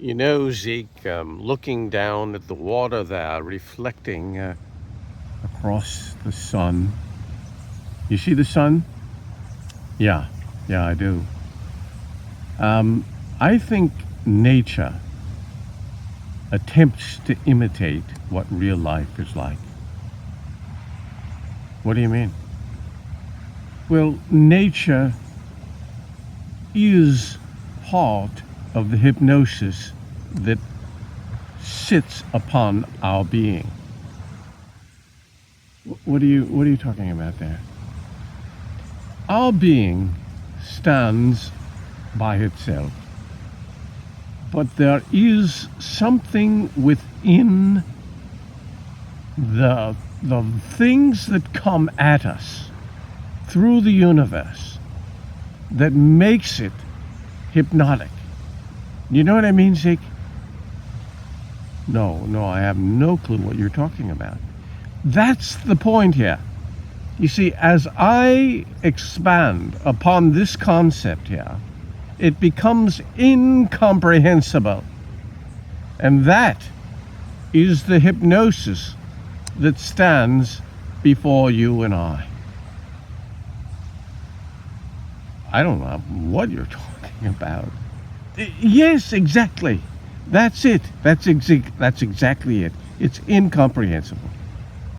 You know, Zeke, looking down at the water there, reflecting across the sun. You see the sun? Yeah, yeah, I do. I think nature attempts to imitate what real life is like. What do you mean? Well, nature is part of the hypnosis that sits upon our being. What are you talking about there? Our being stands by itself, but there is something within the things that come at us through the universe that makes it hypnotic. You know what I mean, Zeke? No, I have no clue what you're talking about. That's the point here. You see, as I expand upon this concept here, it becomes incomprehensible. And that is the hypnosis that stands before you and I. I don't know what you're talking about. Yes, exactly. That's it. That's exactly it. It's incomprehensible.